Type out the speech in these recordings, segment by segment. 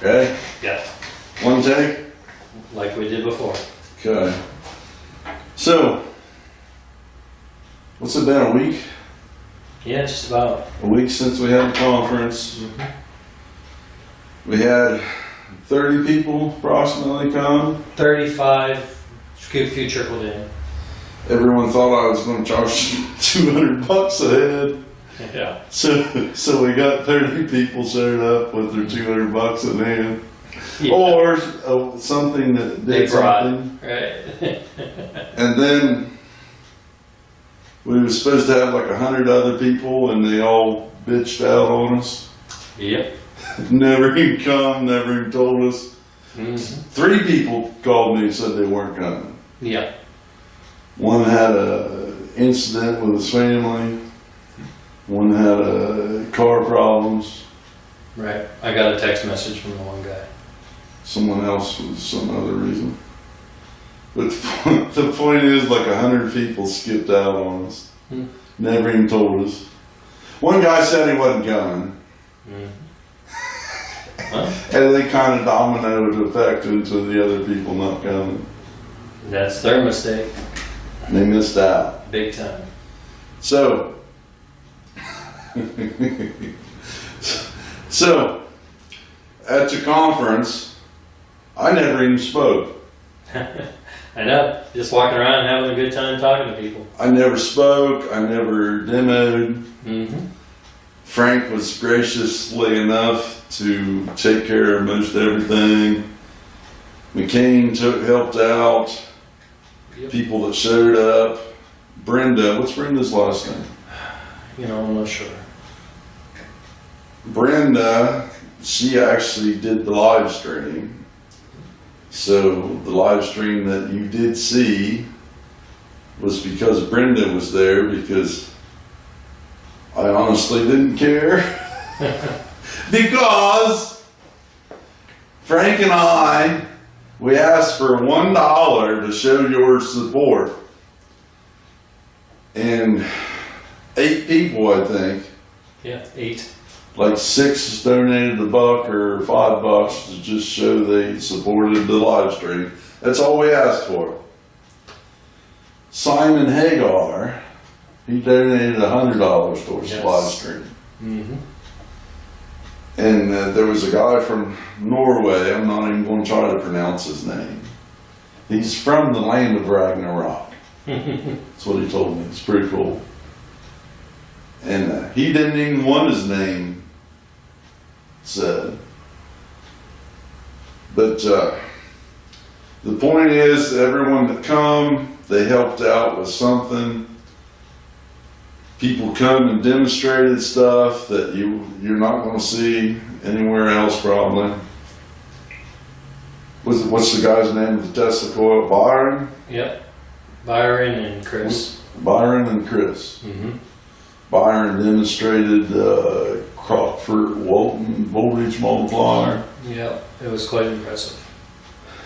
Okay? Yeah. One take? Like we did before. Okay. So, what's it been, a week? Yeah, just about. A week since we had the conference. We had 30 people approximately come. 35, a few trickled in. Everyone thought I was going to charge $200 a head. Yeah. So we got 30 people showed up with their $200 in hand. Yeah. Or something that They did brought, something. right. And then we were supposed to have like 100 other people, and they all bitched out on us. Yep. Never even come, never even told us. Mm-hmm. 3 people called me and said they weren't coming. Yep. One had an incident with his family. One had car problems. Right. I got a text message from the one guy. Someone else was some other reason. But the point is, like 100 people skipped out on us. Never even told us. One guy said he wasn't coming. Well, And they kind of dominoed effect into the other people not coming. that's their mistake. They missed out. Big time. So, at the conference, I never even spoke. I know. Just walking around having a good time talking to people. I never spoke. I never demoed. Mm-hmm. Frank was graciously enough to take care of most everything. McCain helped out. Yep. People that showed up. Brenda, what's Brenda's last name? You know, I'm not sure. Brenda, she actually did the live stream. So the live stream that you did see was because Brenda was there, because I honestly didn't care. Because Frank and I, we asked for $1 to show your support. And 8 people, I think, Yeah, 8. like 6 donated $1 or $5 to just show they supported the live stream. That's all we asked for. Simon Hagar, he donated $100 towards the live stream. Mm-hmm. And there was a guy from Norway, I'm not even going to try to pronounce his name. He's from the land of Ragnarok. That's what he told me. It's pretty cool. And he didn't even want his name said. But the point is, everyone that come, they helped out with something. People come and demonstrated stuff that you're not going to see anywhere else probably. What's the guy's name with the Tesla coil? Byron? Yep. Byron and Chris. Byron and Chris. Mm-hmm. Byron demonstrated Crockford Walton voltage multiplier. Yep. It was quite impressive.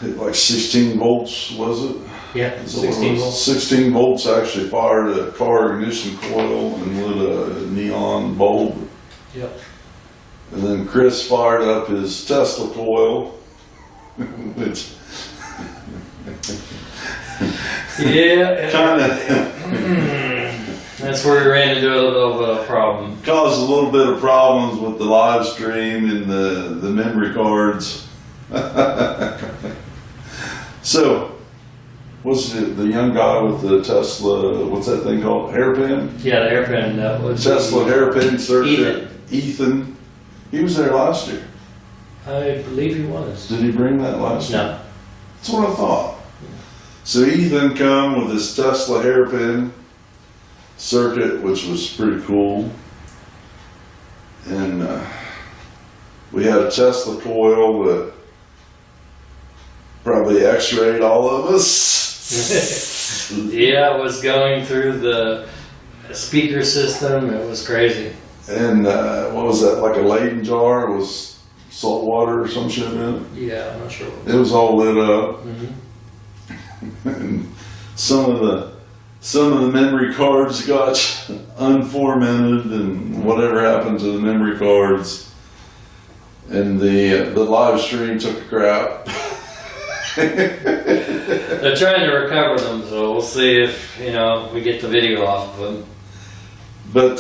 Like 16 volts, was it? Yeah, Is that what it 16 was? volts. 16 16 volts actually fired a car ignition coil and lit a neon bulb. Yep. And then Chris fired up his Tesla coil, which Yeah. kind of That's where we ran into a little bit of a problem. caused a little bit of problems with the live stream and the memory cards. So, what's the young guy with the Tesla, what's that thing called? Hairpin? Yeah, the hairpin. That was Tesla hairpin circuit. Ethan. Ethan. He was there last year. I believe he was. Did he bring that last year? No. That's what I thought. So Ethan come with his Tesla hairpin circuit, which was pretty cool. And we had a Tesla coil that probably x-rayed all of us. Yeah, it was going through the speaker system. It was crazy. And what was that, like a Leyden jar? It was salt water or some shit in it. Yeah, I'm not sure. It was all lit up. Mm-hmm. And some of the memory cards got unformatted, and whatever happened to the memory cards, And the live stream took a crap. They're trying to recover them, so we'll see if, we get the video off of them. But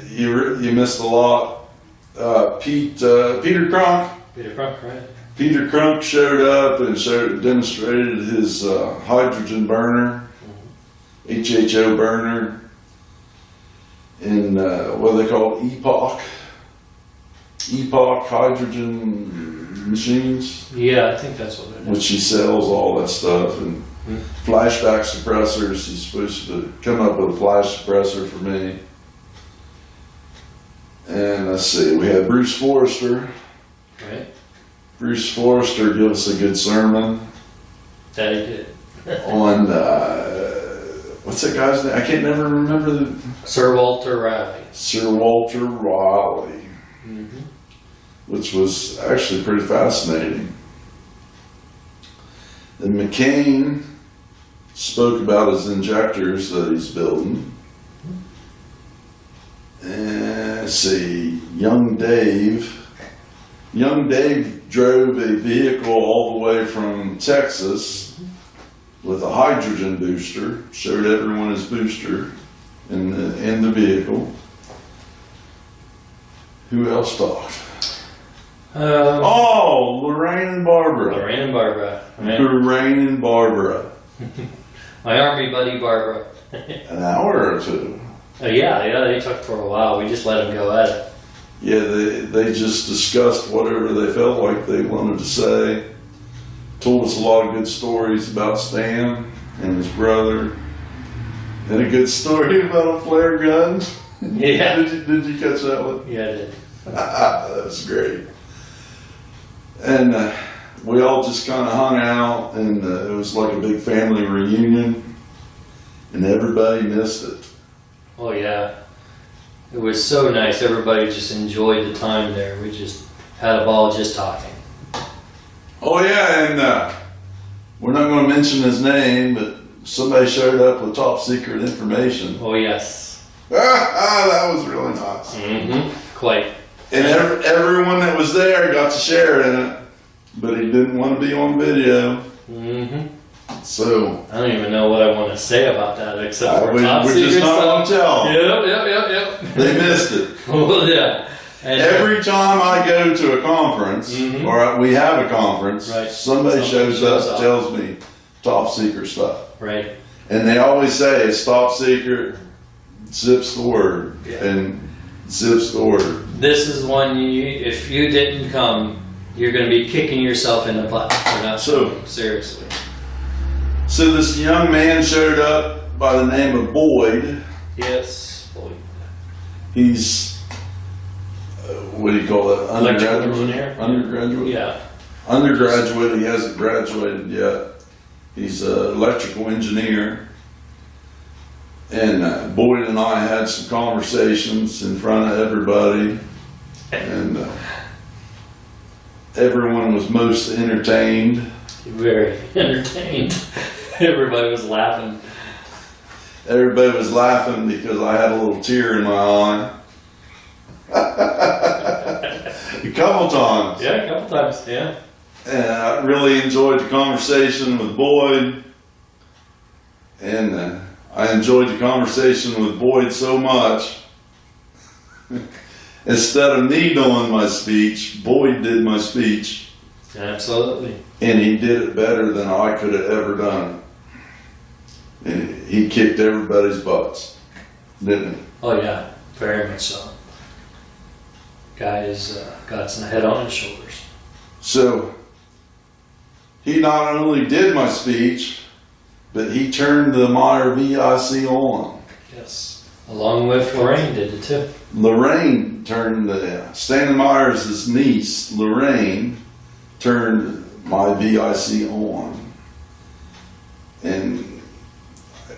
you missed a lot. Peter Cronk. Peter Crunk, right? Peter Crunk showed up and demonstrated his hydrogen burner, HHO burner, in what they call Epoch hydrogen machines, Yeah, I think that's what it is. which he sells all that stuff, and flashback suppressors. He's supposed to come up with a flash suppressor for me. And let's see, we had Bruce Forrester. Right? Bruce Forrester gave us a good sermon That he did. on what's that guy's name? I can't never remember the Sir Walter Riley. Sir Walter Riley, Mm-hmm. which was actually pretty fascinating. And McCain spoke about his injectors that he's building. And let's see, Young Dave drove a vehicle all the way from Texas with a hydrogen booster, showed everyone his booster in the vehicle. Who else talked? Lorraine and Barbara. Lorraine and Barbara. Right? Lorraine and Barbara. My army buddy Barbara. An hour or two. Yeah, they took for a while. We just let them go at it. Yeah, they just discussed whatever they felt like they wanted to say. Told us a lot of good stories about Stan and his brother. And a good story about a flare gun. Yeah. Did you catch that one? Yeah, I did. That was great. And we all just kind of hung out, and it was like a big family reunion, and everybody missed it. Oh, yeah. It was so nice. Everybody just enjoyed the time there. We just had a ball just talking. Oh yeah, and we're not going to mention his name, but somebody showed up with top secret information. Oh, yes. That was really nice. Mm-hmm. Quite. And everyone that was there got to share in it, but he didn't want to be on video. Mm-hmm. So I don't even know what I want to say about that except for top we're secret just not going to stuff. tell. Yep. They missed it. Well, yeah. And Every time I go to a conference, Mhm. or we have a conference, Right. somebody shows shows up, up. tells me top secret stuff. Right. And they always say it's top secret, zips the word, Yeah. and zips the word. This is one if you didn't come, you're going to be kicking yourself in the butt for not So- coming. Seriously. So this young man showed up by the name of Boyd. Yes. Boy. He's, what do you call it? Electrical engineer? Undergraduate? Yeah. Undergraduate, he hasn't graduated yet. He's an electrical engineer. And Boyd and I had some conversations in front of everybody. And everyone was most entertained. Very entertained. Everybody was laughing. Everybody was laughing because I had a little tear in my eye. A couple times. Yeah, a couple times. Yeah. And I really enjoyed the conversation with Boyd. And I enjoyed the conversation with Boyd so much. Instead of me doing my speech, Boyd did my speech. Absolutely. And he did it better than I could have ever done it. And he kicked everybody's butts, didn't he? Oh yeah, very much so. Guy has got some head on his shoulders. So, he not only did my speech, but he turned the Meyer VIC on. Yes. Along with Lorraine did it too. Lorraine turned Stan Meyer's niece, Lorraine, turned my VIC on. And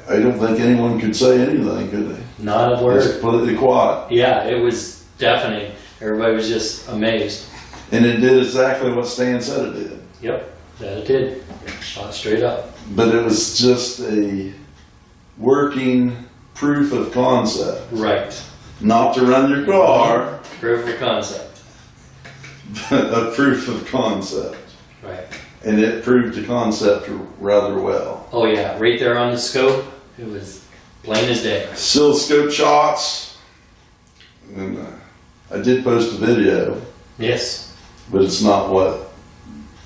I don't think anyone could say anything, could they? Not a It was word. completely quiet. Yeah, it was deafening. Everybody was just amazed. And it did exactly what Stan said it did. Yep, that it did. Shot straight up. But it was just a working proof of concept. Right. Not to run your car. Proof of concept. a proof of concept. Right. And it proved the concept rather well. Oh yeah, right there on the scope, it was plain as day. Oscilloscope shots, and I did post a video, Yes. but it's not what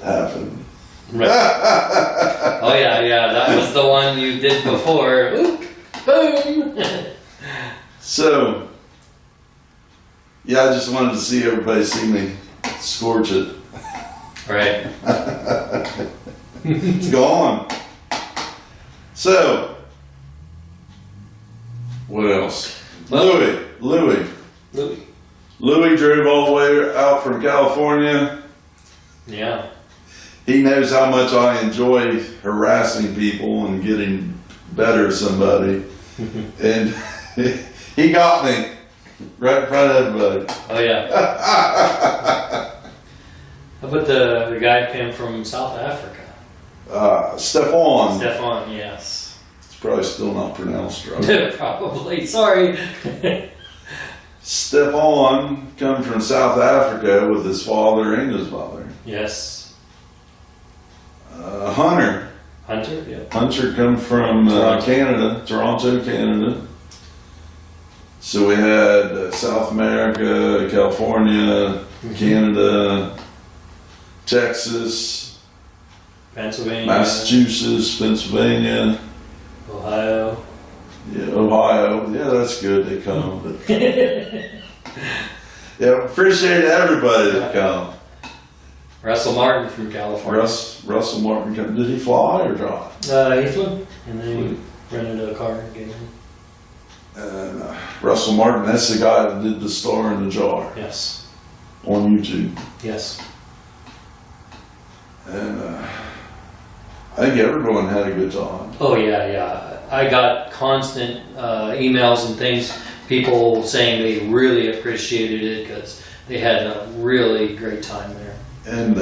happened. Right. Oh yeah, that was the one you did before. Oop, boom. So, yeah, I just wanted to see everybody see me scorch it. Right. It's gone. So, what else? Well- Louis Louis. drove all the way out from California. Yeah. He knows how much I enjoy harassing people and getting better at somebody. And he got me right in front of everybody. Oh yeah. How about the guy who came from South Africa? Stefan. Stefan, yes. It's probably still not pronounced right. Probably. Sorry. Stefan come from South Africa with his father and his mother. Yes. Hunter Yeah. come from Toronto. Canada, Toronto, Canada. So we had South America, California, Canada, Texas, Pennsylvania. Massachusetts, Pennsylvania, Ohio. yeah, Ohio. Yeah, that's good. They come. But yeah, appreciate everybody that come. Russell Martin from California. Russell Martin, did he fly or drive? He flew, and then he rented a car and gave him. And Russell Martin, that's the guy that did the Star in the Jar Yes. on YouTube. Yes. And I think everyone had a good time. Oh yeah. I got constant emails and things, people saying they really appreciated it because they had a really great time there. And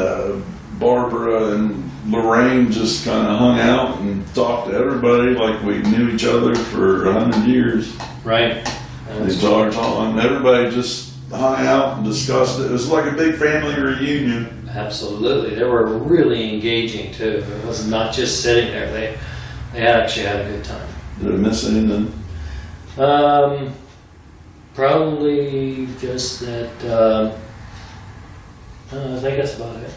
Barbara and Lorraine just kind of hung out and talked to everybody like we knew each other for 100 years. Right. The entire time. Everybody just hung out and discussed it. It was like a big family reunion. Absolutely. They were really engaging too. It was not just sitting there. They actually had a good time. Did I miss anything? Probably just that. I think that's about it.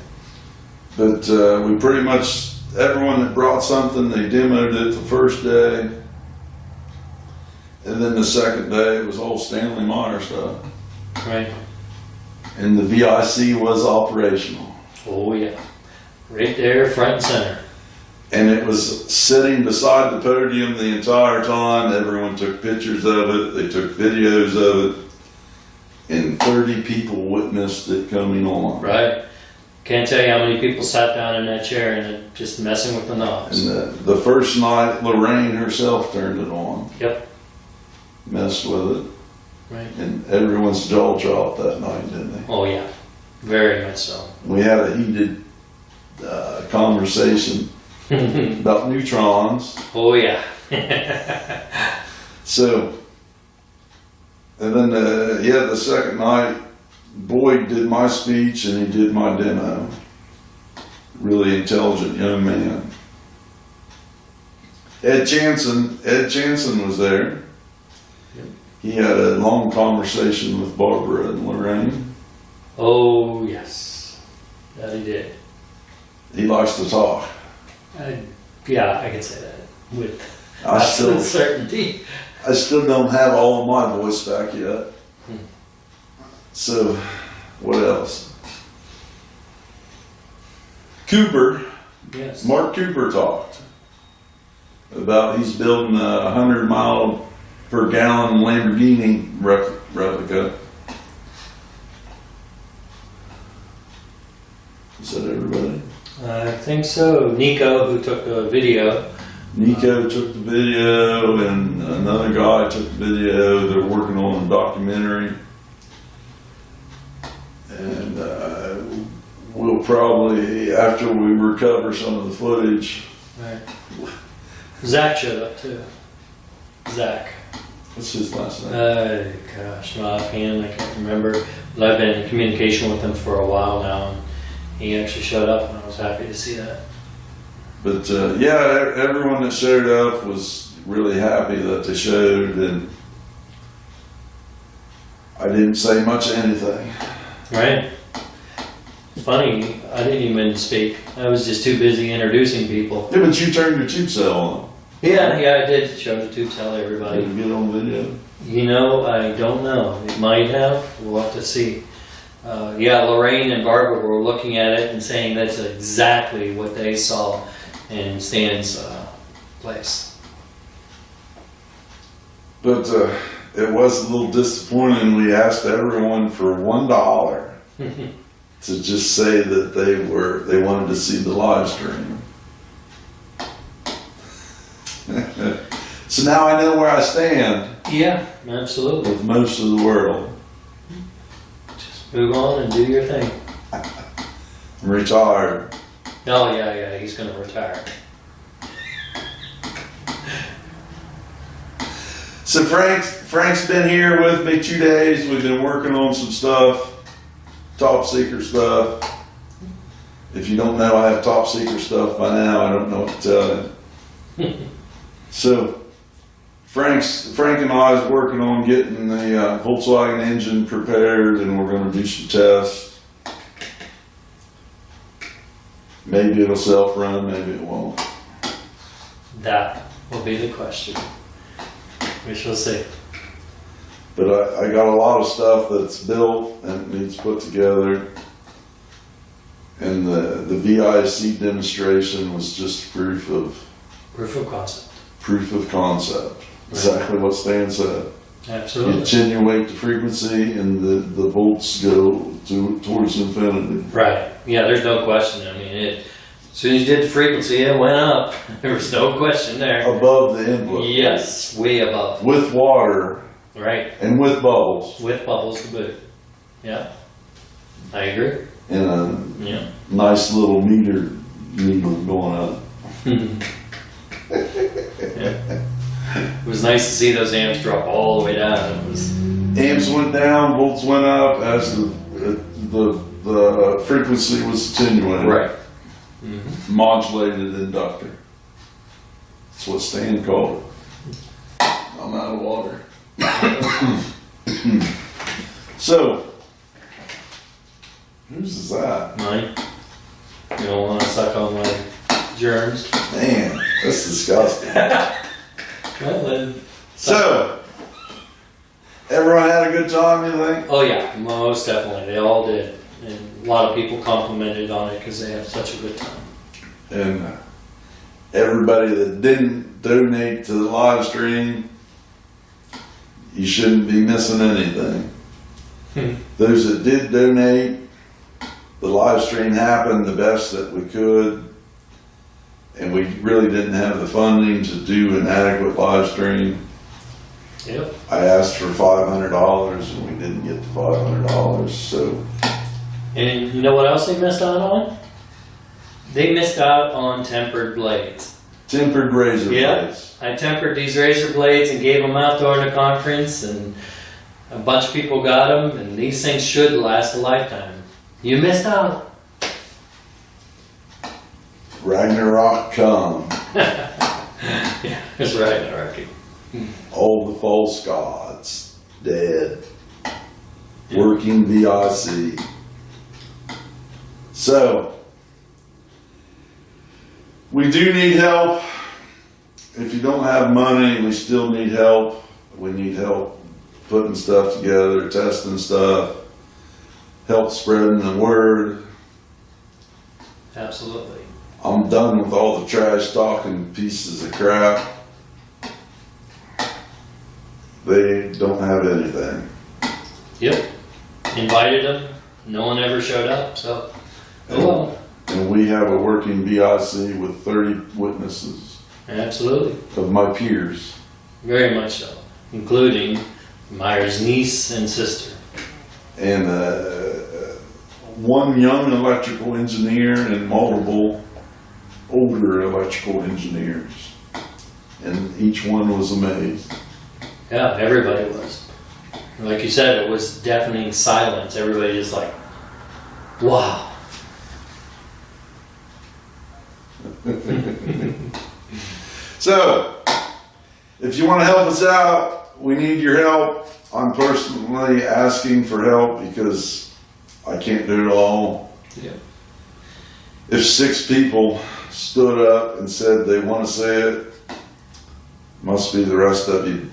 But we pretty much, everyone that brought something, they demoed it the first day. And then the second day, it was all Stanley Meyer stuff. Right. And the VIC was operational. Oh yeah. Right there, front and center. And it was sitting beside the podium the entire time. Everyone took pictures of it. They took videos of it. And 30 people witnessed it coming on. Right. Can't tell you how many people sat down in that chair and just messing with the knobs. And the first night, Lorraine herself turned it on. Yep. Messed with it. Right. And everyone's jaw dropped that night, didn't they? Oh yeah. Very much so. We had a heated conversation about neutrons. Oh yeah. So, and then, the second night, Boyd did my speech and he did my demo. Really intelligent young man. Ed Jansen was there. Yep. He had a long conversation with Barbara and Lorraine. Oh yes. That he did. He likes to talk. Yeah, I can say that with I absolute certainty. still don't have all of my voice back yet. So, what else? Cooper, Yes. Mark Cooper talked about he's building a 100-mile per gallon Lamborghini replica. Is that everybody? I think so. Nico, who took the video. Nico took the video and another guy took the video. They're working on a documentary. And we'll probably, after we recover some of the footage. Right. Zach showed up too. Zach. What's his last name? Gosh, not offhand, I can't remember. But I've been in communication with him for a while now, and he actually showed up, and I was happy to see that. But yeah, everyone that showed up was really happy that they showed, and I didn't say much of anything. Right? It's funny, I didn't even speak. I was just too busy introducing people. Yeah, but you turned your tube cell on. Yeah, I did show the tube cell to everybody. Did you get on video? You know, I don't know. It might have. We'll have to see. Yeah, Lorraine and Barbara were looking at it and saying that's exactly what they saw in Stan's place. But it was a little disappointing. We asked everyone for $1 to just say that they wanted to see the live stream. So now I know where I stand Yeah, absolutely. with most of the world. Just move on and do your thing. I'm retired. Oh, yeah, he's going to retire. So Frank's been here with me 2 days. We've been working on some stuff, top secret stuff. If you don't know I have top secret stuff by now, I don't know what to tell you. So Frank and I is working on getting the Volkswagen engine prepared, and we're going to do some tests. Maybe it'll self-run, maybe it won't. That will be the question. We shall see. But I got a lot of stuff that's built and needs put together. And the VIC demonstration was just proof of concept. Proof of concept. Exactly what Stan said. Absolutely. You attenuate the frequency and the volts go towards infinity. Right. Yeah, there's no question. I mean, as soon as you did the frequency, it went up. There was no question there. Above the input. Yes, way above. With water. Right. And with bubbles. With bubbles to boot. Yeah. I agree. And a Yeah. nice little meter needle going up. Yeah. It was nice to see those amps drop all the way down. It was... Amps went down, volts went up as the frequency was attenuated. Right. Modulated inductor. That's what Stan called it. I'm out of water. So, whose is that? Mine. You don't want to suck on my germs. Man, that's disgusting. Well then. So, everyone had a good time, you think? Oh yeah, most definitely. They all did. And a lot of people complimented on it because they had such a good time. And everybody that didn't donate to the live stream, you shouldn't be missing anything. Those that did donate, the live stream happened the best that we could. And we really didn't have the funding to do an adequate live stream. Yep. I asked for $500 and we didn't get the $500, so. And you know what else they missed out on? They missed out on tempered blades. Tempered razor blades. I tempered these razor blades and gave them out during the conference, and a bunch of people got them, and these things should last a lifetime. You missed out. Ragnarok come. Yeah, that's right, Rocky. All the false gods dead. Working VIC. So, we do need help. If you don't have money, we still need help. We need help putting stuff together, testing stuff, help spreading the word. Absolutely. I'm done with all the trash talking pieces of crap. They don't have anything. Yep. Invited them. No one ever showed up, so oh well. And we have a working VIC with 30 witnesses Absolutely. of my peers. Very much so. Including Meyer's niece and sister. And one young electrical engineer and multiple older electrical engineers. And each one was amazed. Yeah, everybody was. Like you said, it was deafening silence. Everybody just like, wow. So, if you want to help us out, we need your help. I'm personally asking for help because I can't do it all. Yeah. If 6 people stood up and said they want to say it, must be the rest of you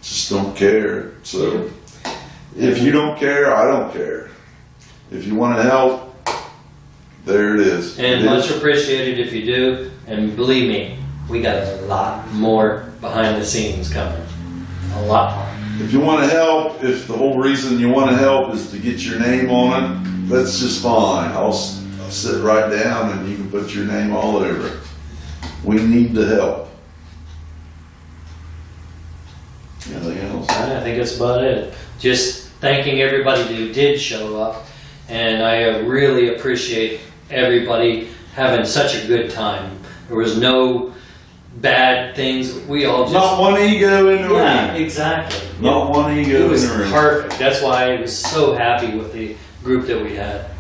just don't care. So, if you don't care, I don't care. If you want to help, there it is. And much appreciated if you do. And believe me, we got a lot more behind the scenes coming. A lot more. If you want to help, if the whole reason you want to help is to get your name on it, that's just fine. I'll sit right down and you can put your name all over it. We need the help. Anything else? I think that's about it. Just thanking everybody who did show up. And I really appreciate everybody having such a good time. There was no bad things. We all just... Not one ego in the room. Yeah, exactly. Not one ego It was in the room. perfect. That's why I was so happy with the group that we had.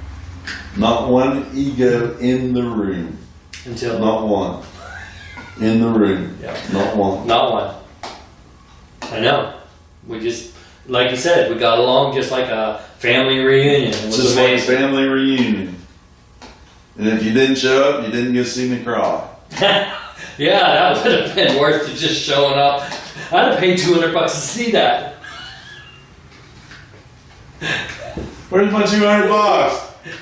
Not one ego in the room. Until... Not one. In the room. Yeah. Not one. Not one. I know. We just, like you said, we got along just like a family reunion. It was Just like a amazing. family reunion. And if you didn't show up, you didn't get to see me cry. Yeah, that would have been worth it just showing up. I'd have paid $200 to see that. Where's my $200?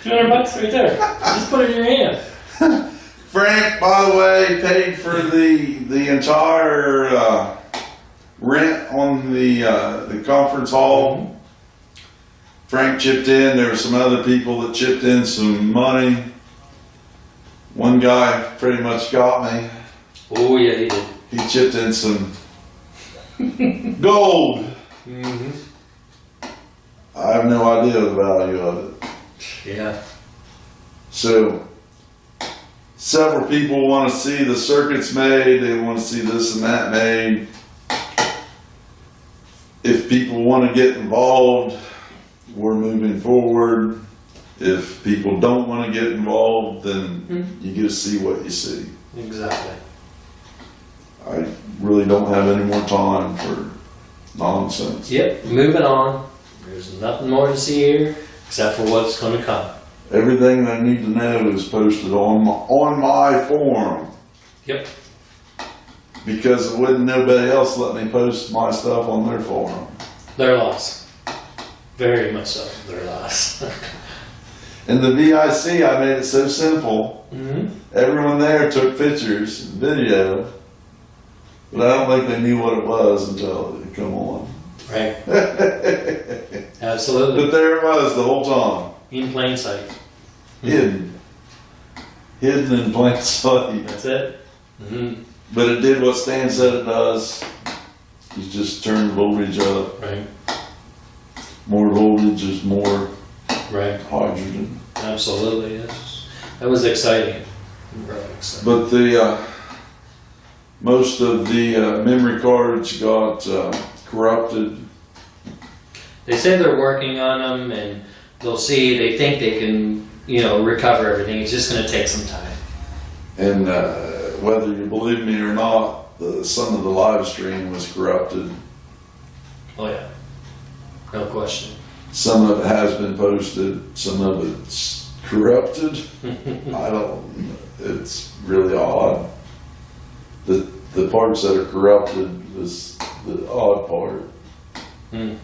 $200 right there. Just put it in your hand. Frank, by the way, paid for the entire rent on the conference hall. Frank chipped in. There were some other people that chipped in some money. One guy pretty much got me. Oh yeah, he did. He chipped in some gold. Mm-hmm. I have no idea the value of it. Yeah. So, several people want to see the circuits made. They want to see this and that made. If people want to get involved, we're moving forward. If people don't want to get involved, then you get to see what you see. Exactly. I really don't have any more time for nonsense. Yep. Moving on. There's nothing more to see here except for what's going to come. Everything I need to know is posted on my forum. Yep. Because it wouldn't nobody else let me post my stuff on their forum. Their loss. Very much so. Their loss. In the VIC, I made it so simple. Mm-hmm. Everyone there took pictures, video, but I don't think they knew what it was until it come on. Right. Absolutely. But there it was the whole time. In plain sight. Hidden. Hidden in plain sight. That's it. Mm-hmm. But it did what Stan said it does. You just turn the voltage up. Right. More voltage is more Right. hydrogen. Absolutely. That was exciting. Really exciting. But the most of the memory cards got corrupted. They say they're working on them and they'll see, they think they can, recover everything. It's just going to take some time. And whether you believe me or not, some of the live stream was corrupted. Oh yeah. No question. Some of it has been posted, some of it's corrupted. It's really odd. The parts that are corrupted is the odd part. Hmm.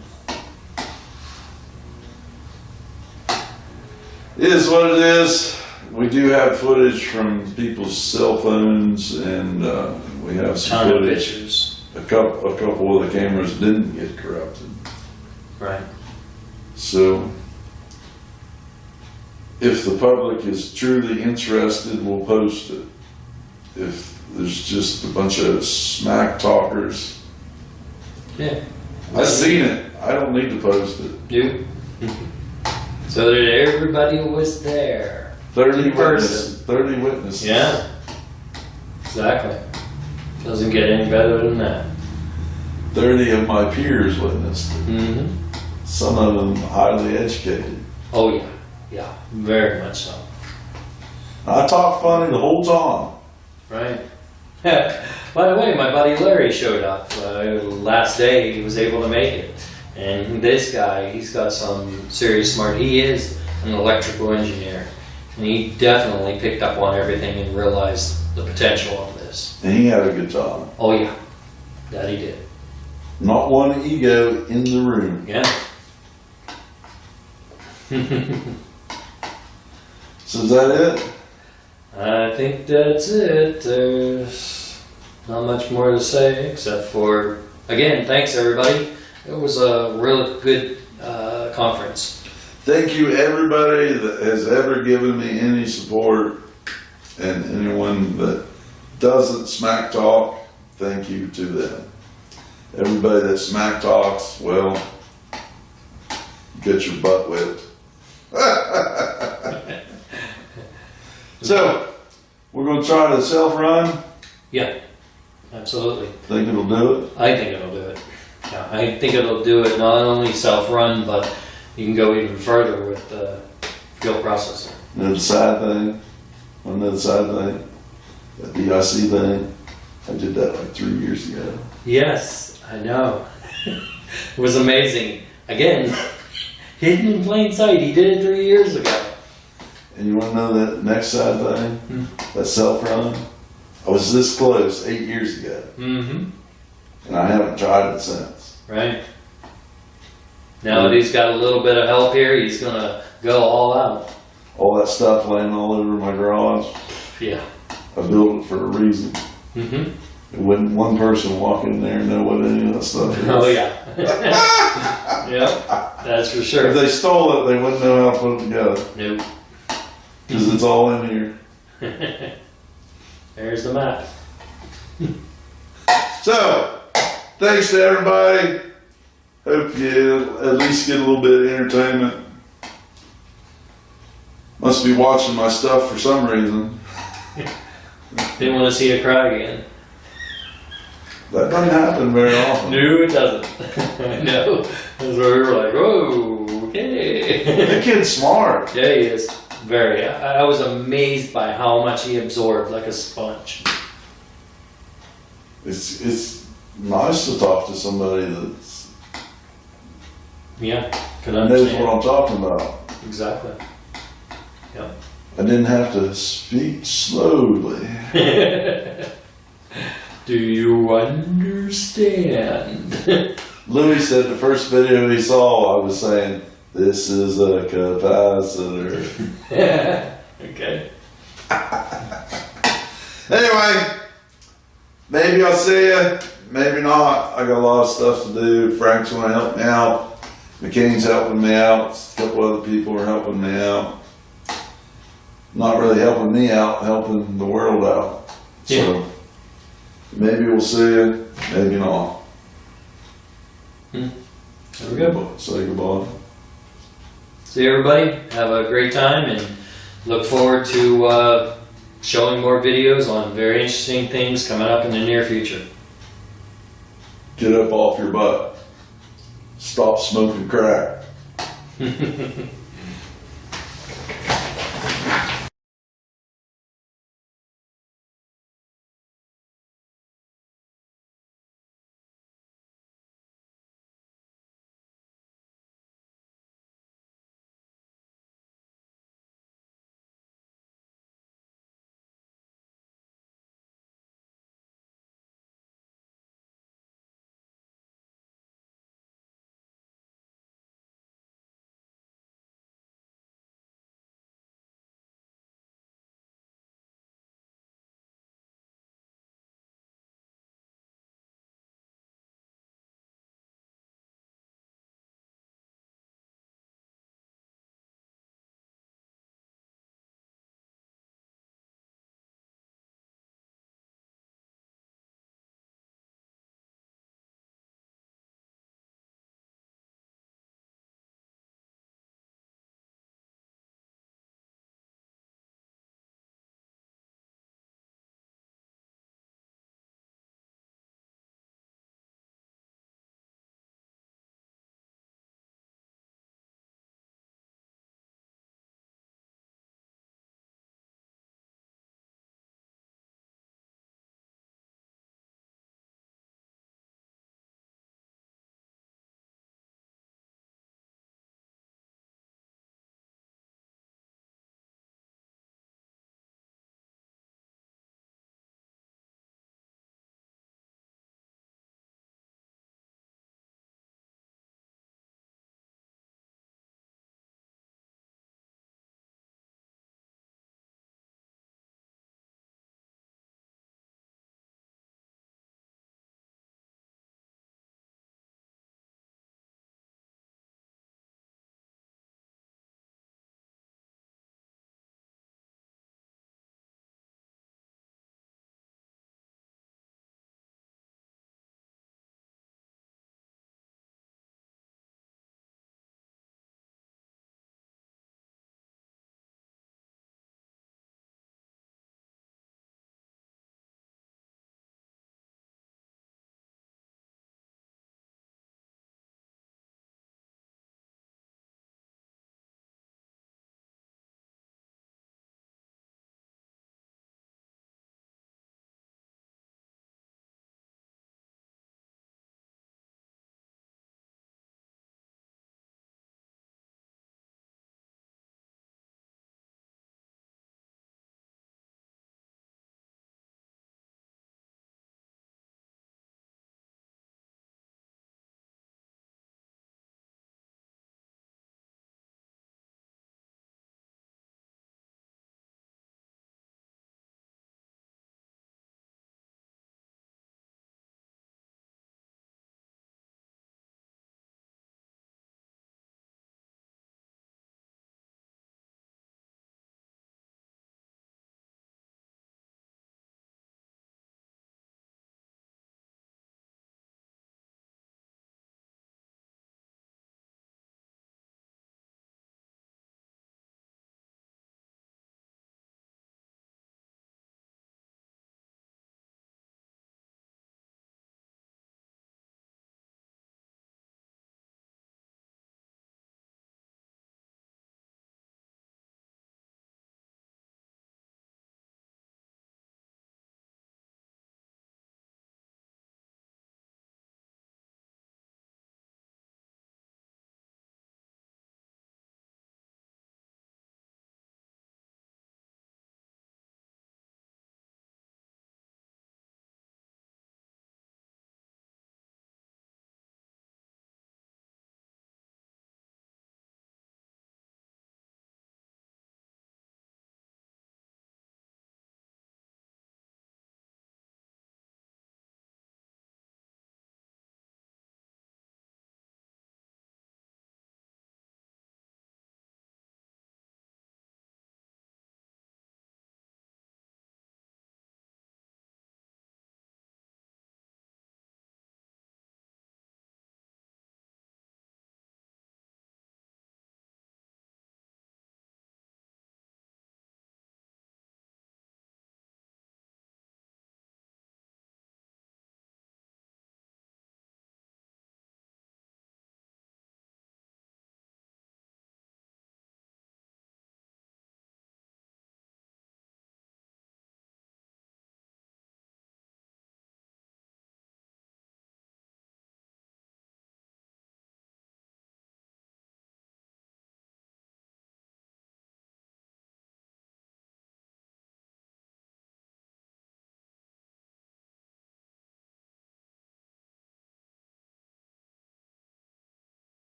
It is what it is. We do have footage from people's cell phones, and we have some Ton of footage. pictures. A couple of the cameras didn't get corrupted. Right. So, if the public is truly interested, we'll post it. If there's just a bunch of smack talkers, Yeah. I've seen it. I don't need to post it. You. So that everybody was there. 30 In person. witnesses. 30 witnesses. Yeah. Exactly. Doesn't get any better than that. 30 of my peers witnessed it. Mm-hmm. Some of them highly educated. Oh yeah, yeah, very much so. I talked funny the whole time. Right. By the way, my buddy Larry showed up last day. He was able to make it, and this guy, he's got some serious smart. He is an electrical engineer, and he definitely picked up on everything and realized the potential of this. And he had a good time. Oh yeah, that he did. Not one ego in the room. Yeah. So is that it? I think that's it. There's not much more to say except for, again, thanks everybody. It was a really good conference. Thank you everybody that has ever given me any support, and anyone that doesn't smack talk, thank you to them. Everybody that smack talks, well, get your butt whipped. So, we're going to try to self-run. Yeah, absolutely. Think it'll do it? I think it'll do it. Yeah, I think it'll do it not only self-run, but you can go even further with the fuel processor. And the side thing, another side thing, that DIC thing, I did that like 3 years ago. Yes, I know. It was amazing. Again, hidden in plain sight. He did it 3 years ago. And you want to know that next side thing? That self-run? I was this close 8 years ago. Mm-hmm. And I haven't tried it since. Right. Now that he's got a little bit of help here, he's going to go all out. All that stuff laying all over my garage, Yeah. I built it for a reason. Mm-hmm. And wouldn't one person walk in there and know what any of that stuff is. Oh, yeah. Yep, that's for If sure. they stole it, they wouldn't know how to put it together. Nope. Because it's all in here. There's the map. So, thanks to everybody. Hope you at least get a little bit of entertainment. Must be watching my stuff for some reason. Didn't want to see you cry again. That doesn't happen very often. No, it doesn't. No. That's where we were like, whoa, okay. The kid's smart. Yeah, he is. Very. I was amazed by how much he absorbed like a sponge. It's nice to talk to somebody that's Yeah, can knows understand. what I'm talking about. Exactly. Yep. I didn't have to speak slowly. Do you understand? Louis said the first video he saw, I was saying, "This is a capacitor." Okay. Anyway, maybe I'll see you, maybe not. I got a lot of stuff to do. Frank's going to help me out. McCain's helping me out. A couple other people are helping me out. Not really helping me out, helping the world out. So maybe we'll see you, maybe not. There we go. Say goodbye. See everybody. Have a great time and look forward to showing more videos on very interesting things coming up in the near future. Get up off your butt. Stop smoking crack.